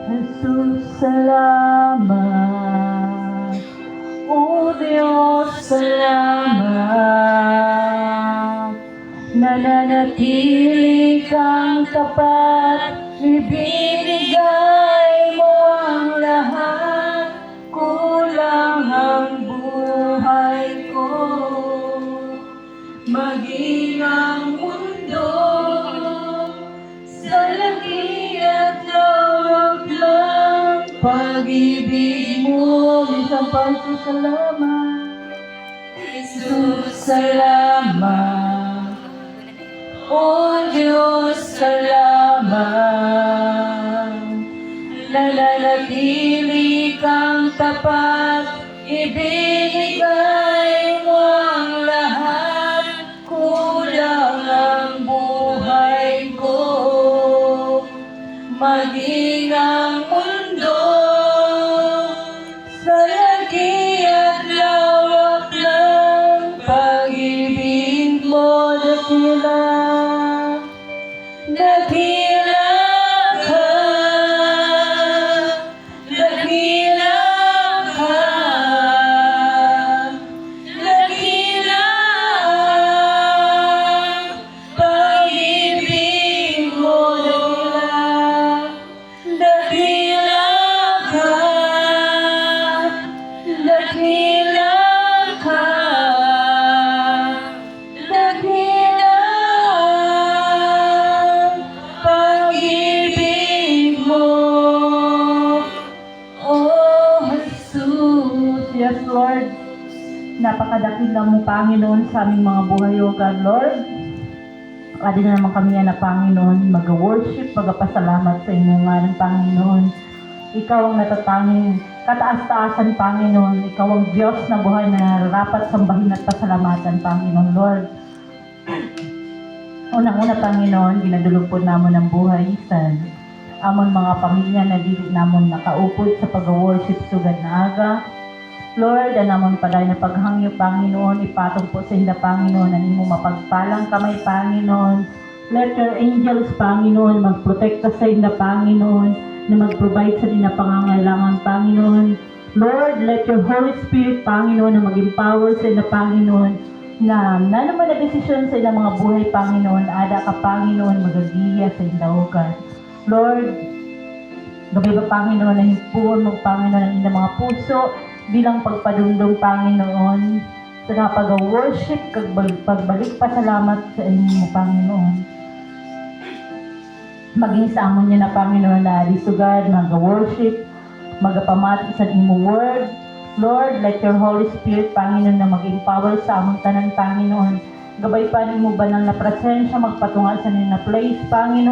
Jesus, salamat. O Diyos, salamat. Nananatili kang tapat, ibinigay mo ang lahat, kulang ang buhay ko. Maging ang mundo sa laki at lawak ng pag-ibig mo. Isang pasasalamat. Jesus, salamat. O Diyos, salamat. Nananatili kang tapat, ibinigay mo ang lahat, kulang ang buhay ko. Maging ang mundo sa laki at lawak ng pag-ibig mo. Dakila ka, dakila ka, dakila pag-ibig mo. Dakila ka, dakila ka, dakila pag-ibig mo. Oh Jesus, yes Lord, napakadakila mo Panginoon sa aming mga buhay, O God Lord. Pwede na naman kami na Panginoon mag-worship, magpasalamat sa inyo nga ng Panginoon. Ikaw ang natatanging kataas-taasan, Panginoon. Ikaw ang Diyos na buhay na nararapat sambahin at pasalamatan, Panginoon Lord. Unang-una, Panginoon, ginadulog po namon ang buhay sa amon mga pamilya na dili namon nakaupod sa pag-worship sugad na aga. Lord, anamon paday na paghangyo, Panginoon, ipatong po sa inda, Panginoon, na nimo mapagpalang kamay, Panginoon. Let your angels, Panginoon, magprotekta sa inda, Panginoon, na mag-provide sa inda pangangailangan, Panginoon. Lord, let your Holy Spirit, Panginoon, na mag-empower sa inda, Panginoon, na naman na desisyon sa inda mga buhay, Panginoon, ada ka, Panginoon, magagiya sa inda, O God. Lord, gabi ba, Panginoon, na himpuon mo, Panginoon, ang inda mga puso, bilang pagpadumdum, Panginoon, sa pag-worship, pagbalik pasalamat sa inyo, Panginoon. Maging sa amon niya na, Panginoon, na disugad, mag-worship, magapamati sa imo word. Lord, let your Holy Spirit, Panginoon, na mag-empower sa among tanan, Panginoon. Gabay pa nimo banal na presensya, magpatungal sa nila na place, Panginoon.